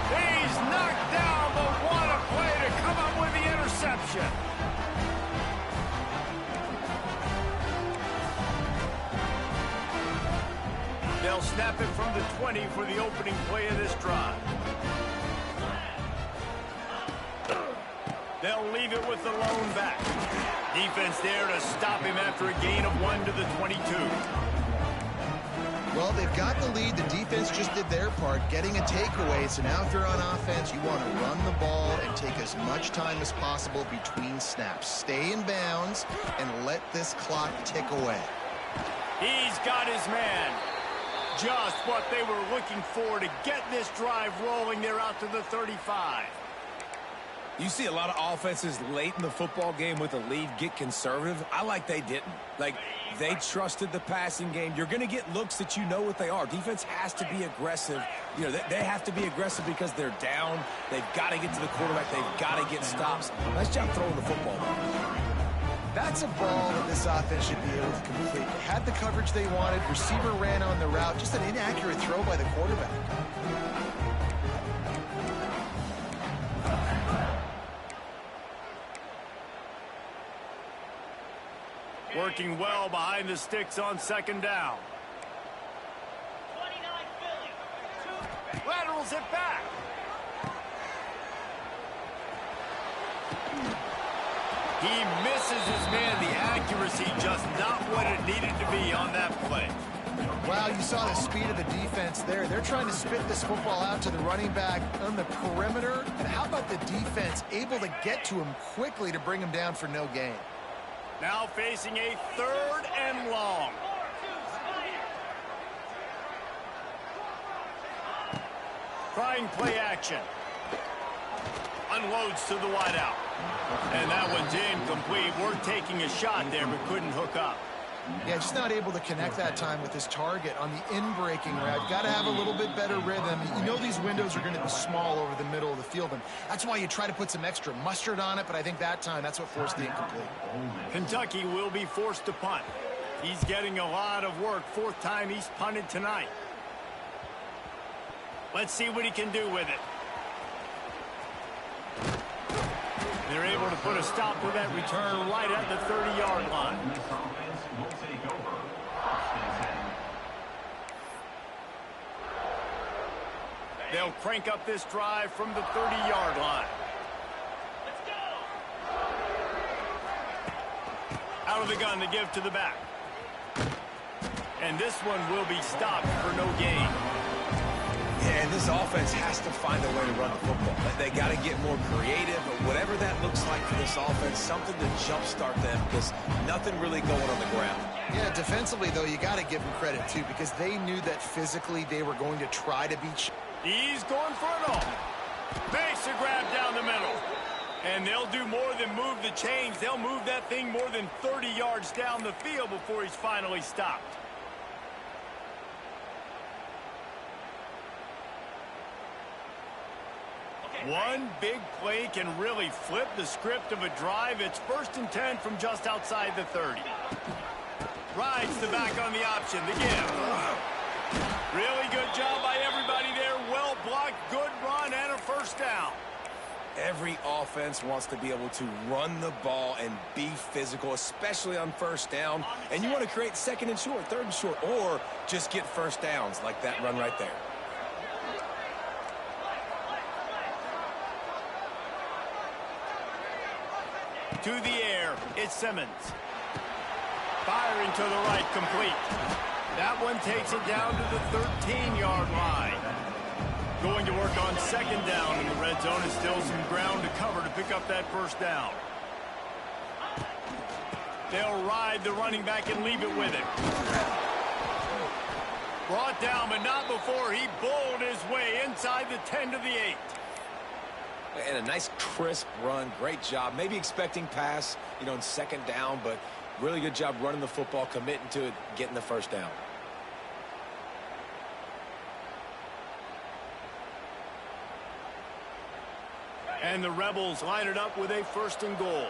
He's knocked down, but what a play to come up with the interception. They'll snap it from the 20 for the opening play of this drive. They'll leave it with the lone back. Defense there to stop him after a gain of 1 to the 22. Well, they've got the lead. The defense just did their part, getting a takeaway. So now if you're on offense, you want to run the ball and take as much time as possible between snaps. Stay in bounds and let this clock tick away. He's got his man. Just what they were looking for to get this drive rolling. They're out to the 35. You see a lot of offenses late in the football game with a lead get conservative. I like they didn't. Like, they trusted the passing game. You're going to get looks that you know what they are. Defense has to be aggressive. You know, they have to be aggressive because they're down. They've got to get to the quarterback. They've got to get stops. Nice job throwing the football. That's a ball that this offense should be able to complete. They had the coverage they wanted. Receiver ran on the route. Just an inaccurate throw by the quarterback. Working well behind the sticks on 2nd down. Laterals it back. He misses his man. The accuracy just not what it needed to be on that play. Wow, you saw the speed of the defense there. They're trying to spit this football out to the running back on the perimeter. And how about the defense able to get to him quickly to bring him down for no gain? Now facing a 3rd and long. Trying play action. Unloads to the wideout. And that one's incomplete. We're taking a shot there, but couldn't hook up. Yeah, just not able to connect that time with his target on the in-breaking route. Got to have a little bit better rhythm. You know these windows are going to be small over the middle of the field, and that's why you try to put some extra mustard on it, but I think that time, that's what forced the incomplete. Kentucky will be forced to punt. He's getting a lot of work. 4th time he's punted tonight. Let's see what he can do with it. They're able to put a stop to that return right at the 30-yard line. This offense will take over 1st and 10. They'll crank up this drive from the 30-yard line. Out of the gun to give to the back. And this one will be stopped for no gain. Yeah, and this offense has to find a way to run the football. They got to get more creative, or whatever that looks like for this offense, something to jumpstart them, because nothing really going on the ground. Yeah, defensively, though, you got to give them credit, too, because they knew that physically they were going to try to beat. He's going for it all. Makes a grab down the middle. And they'll do more than move the chains. They'll move that thing more than 30 yards down the field before he's finally stopped. One big play can really flip the script of a drive. It's 1st and 10 from just outside the 30. Rides the back on the option. The give. Really good job by everybody there. Well blocked, good run, and a 1st down. Every offense wants to be able to run the ball and be physical, especially on 1st down. And you want to create 2nd and short, 3rd and short, or just get 1st downs like that run right there. To the air, it's Simmons. Firing to the right, complete. That one takes it down to the 13-yard line. Going to work on 2nd down in the red zone, and still some ground to cover to pick up that 1st down. They'll ride the running back and leave it with it. Brought down, but not before he bowled his way inside the 10 to the 8. And a nice crisp run. Great job. Maybe expecting pass, in second down, but really good job running the football, committing to it, getting the first down. And the Rebels line it up with a 1st and goal.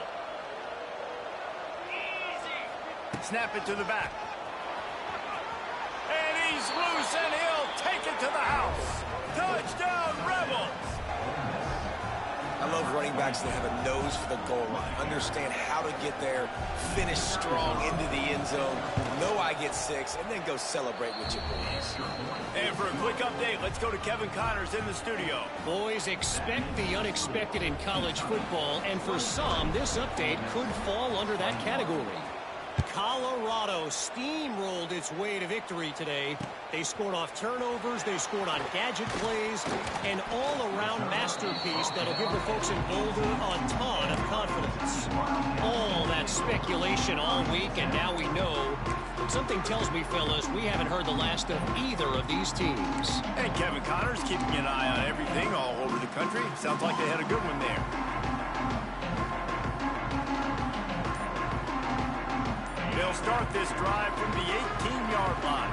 Snap it to the back. And he's loose, and he'll take it to the house. Touchdown, Rebels! I love running backs that have a nose for the goal line. Understand how to get there, finish strong into the end zone, know I get 6, and then go celebrate with your boys. And for a quick update, let's go to Kevin Connors in the studio. Boys, expect the unexpected in college football, and for some, this update could fall under that category. Colorado steamrolled its way to victory today. They scored off turnovers, they scored on gadget plays, an all-around masterpiece that'll give the folks in Boulder a ton of confidence. All that speculation all week, and now we know. Something tells me, fellas, we haven't heard the last of either of these teams. And Kevin Connors keeping an eye on everything all over the country. Sounds like they had a good one there. They'll start this drive from the 18-yard line.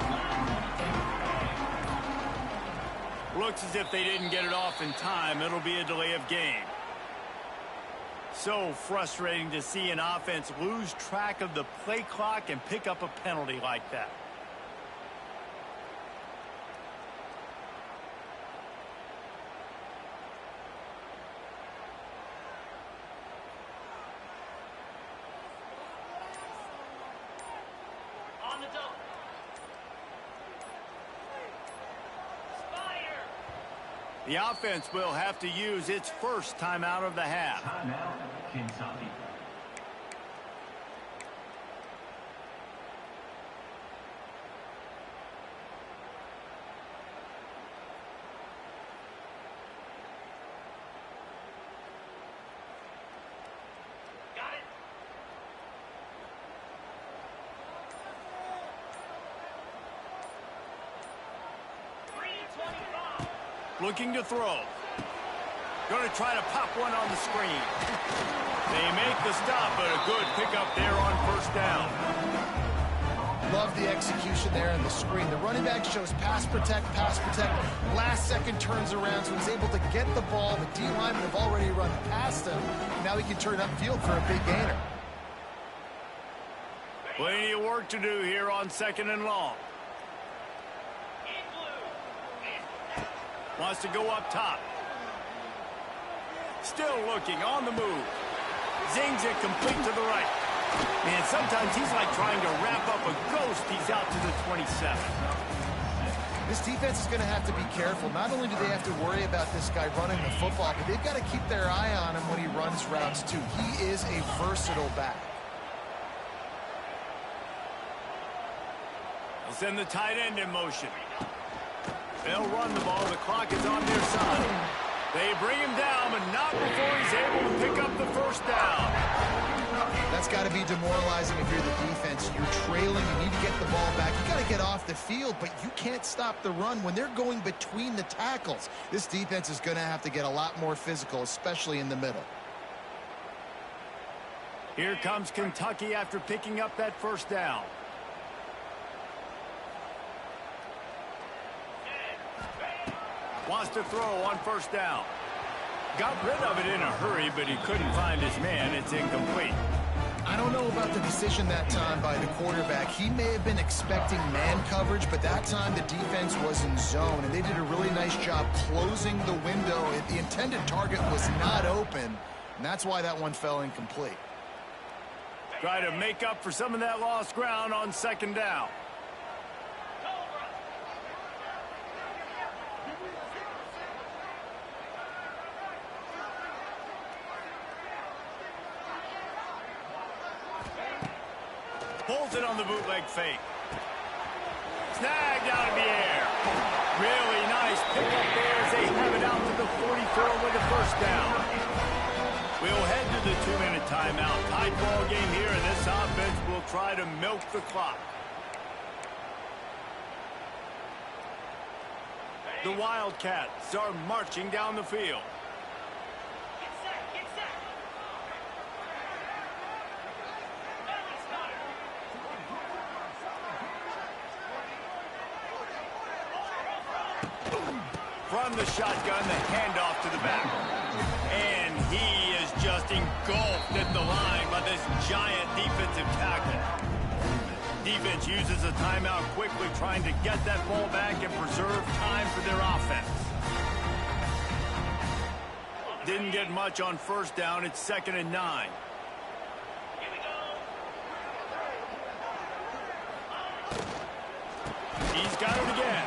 Looks as if they didn't get it off in time. It'll be a delay of game. So frustrating to see an offense lose track of the play clock and pick up a penalty like that. The offense will have to use its first timeout of the half. Timeout, Kentucky. Looking to throw. Going to try to pop one on the screen. They make the stop, but a good pickup there on 1st down. Love the execution there on the screen. The running back shows pass protect. Last second turns around, so he's able to get the ball. The D-linemen have already run past him. Now he can turn upfield for a big gainer. Plenty of work to do here on 2nd and long. Wants to go up top. Still looking on the move. Zings it complete to the right. And sometimes he's like trying to wrap up a ghost. He's out to the 27. This defense is going to have to be careful. Not only do they have to worry about this guy running the football, but they've got to keep their eye on him when he runs routes too. He is a versatile back. They'll send the tight end in motion. They'll run the ball. The clock is on their side. They bring him down, but not before he's able to pick up the 1st down. That's got to be demoralizing if you're the defense. You're trailing. You need to get the ball back. You got to get off the field, but you can't stop the run when they're going between the tackles. This defense is going to have to get a lot more physical, especially in the middle. Here comes Kentucky after picking up that 1st down. Wants to throw on 1st down. Got rid of it in a hurry, but he couldn't find his man. It's incomplete. I don't know about the decision that time by the quarterback. He may have been expecting man coverage, but that time the defense was in zone, and they did a really nice job closing the window. The intended target was not open, and that's why that one fell incomplete. Try to make up for some of that lost ground on 2nd down. Pulls it on the bootleg fake. Snagged out of the air. Really nice pickup there as they have it out to the 44 with the 1st down. We'll head to the 2-minute timeout. Tied ball game here, and this offense will try to milk the clock. The Wildcats are marching down the field. From the shotgun, the handoff to the back. And he is just engulfed at the line by this giant defensive tackle. Defense uses a timeout quickly, trying to get that ball back and preserve time for their offense. Didn't get much on first down. It's 2nd and 9. He's got it again.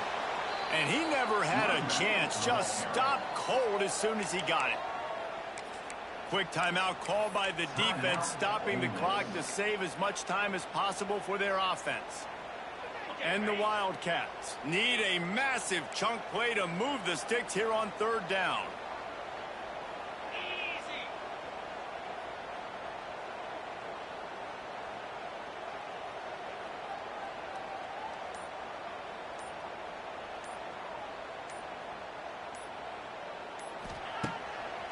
And he never had a chance. Just stopped cold as soon as he got it. Quick timeout called by the defense, stopping the clock to save as much time as possible for their offense. And the Wildcats need a massive chunk play to move the sticks here on 3rd down.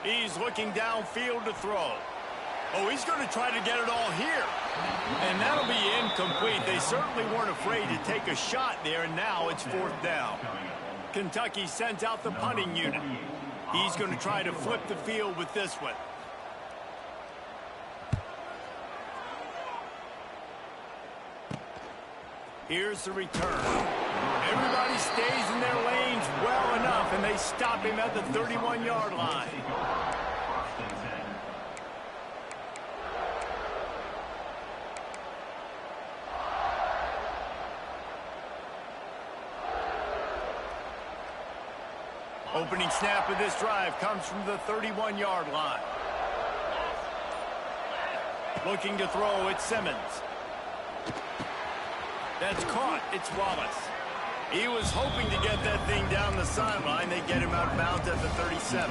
He's looking downfield to throw. Oh, he's going to try to get it all here. And that'll be incomplete. They certainly weren't afraid to take a shot there, and now it's 4th down. Kentucky sends out the punting unit. He's going to try to flip the field with this one. Here's the return. Everybody stays in their lanes well enough, and they stop him at the 31-yard line. Opening snap of this drive comes from the 31-yard line. Looking to throw, it's Simmons. That's caught. It's Wallace. He was hoping to get that thing down the sideline. They get him out of bounds at the 37.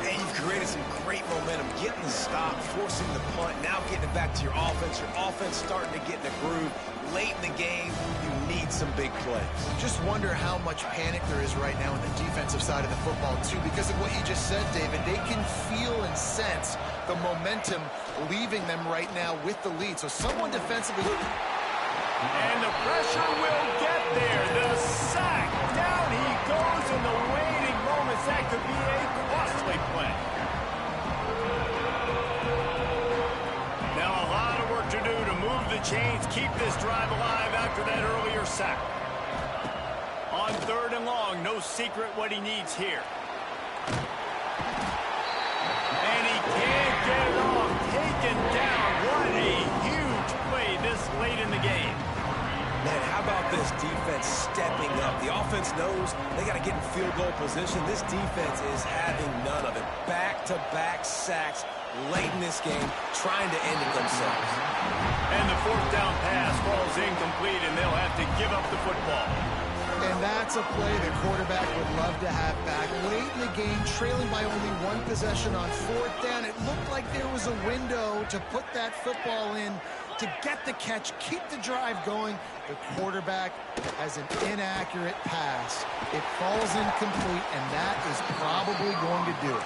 Hey, you've created some great momentum. Getting the stop, forcing the punt, now getting it back to your offense. Your offense starting to get in the groove. Late in the game, you need some big plays. Just wonder how much panic there is right now on the defensive side of the football, too, because of what you just said, David. They can feel and sense the momentum leaving them right now with the lead. So someone defensively... And the pressure will get there. The sack. Down he goes in the waning moments. That could be a costly play. Now a lot of work to do to move the chains, keep this drive alive after that earlier sack. On 3rd and long, no secret what he needs here. And he can't get it off. Taken down. What a huge play this late in the game. Man, how about this defense stepping up? The offense knows they got to get in field goal position. This defense is having none of it. Back-to-back sacks late in this game, trying to end it themselves. And the 4th down pass falls incomplete, and they'll have to give up the football. And that's a play the quarterback would love to have back. Late in the game, trailing by only 1 possession on 4th down. It looked like there was a window to put that football in, to get the catch, keep the drive going. The quarterback has an inaccurate pass. It falls incomplete, and that is probably going to do it.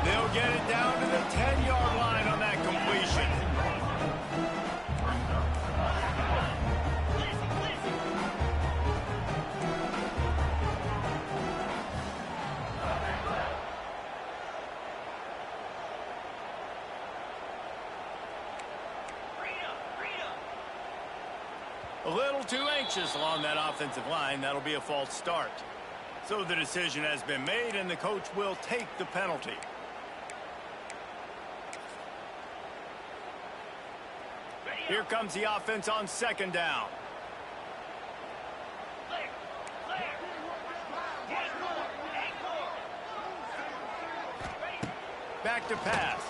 They'll get it down to the 10-yard line on that completion. A little too anxious along that offensive line. That'll be a false start. So the decision has been made, and the coach will take the penalty. Here comes the offense on 2nd down. Back to pass.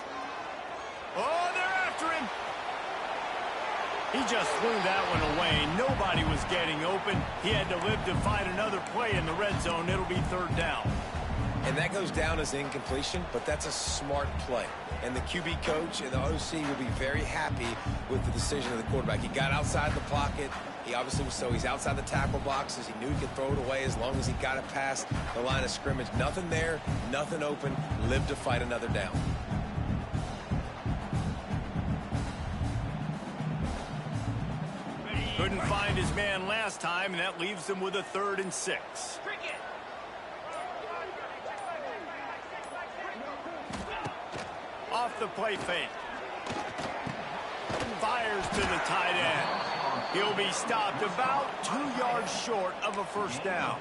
Oh, they're after him. He just threw that one away. Nobody was getting open. He had to live to find another play in the red zone. It'll be 3rd down. And that goes down as incompletion, but that's a smart play. And the QB coach and the OC will be very happy with the decision of the quarterback. He got outside the pocket. He obviously was, so he's outside the tackle boxes. He knew he could throw it away as long as he got it past the line of scrimmage. Nothing there, nothing open. Live to fight another down. Couldn't find his man last time, and that leaves them with a 3rd and 6. off the play fake. Fires to the tight end. He'll be stopped about 2 yards short of a first down.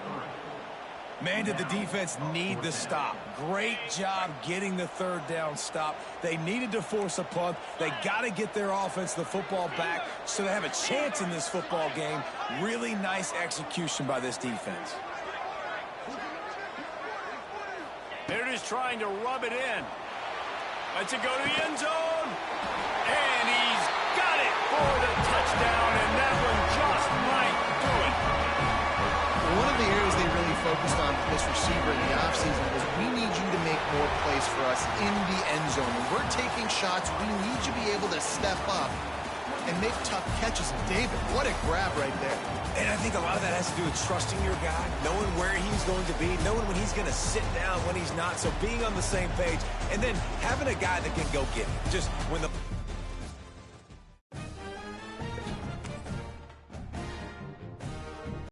Man, did the defense need the stop. Great job getting the third down stop. They needed to force a punt. They got to get their offense the football back so they have a chance in this football game. Really nice execution by this defense. They're just trying to rub it in. Lets it go to the end zone. And he's got it for the touchdown, and that one just might do it. One of the areas they really focused on for this receiver in the offseason was we need you to make more plays for us in the end zone. When we're taking shots, we need you to be able to step up and make tough catches. And David, what a grab right there. And I think a lot of that has to do with trusting your guy, knowing where he's going to be, knowing when he's going to sit down, when he's not. So being on the same page, and then having a guy that can go get it. Just when the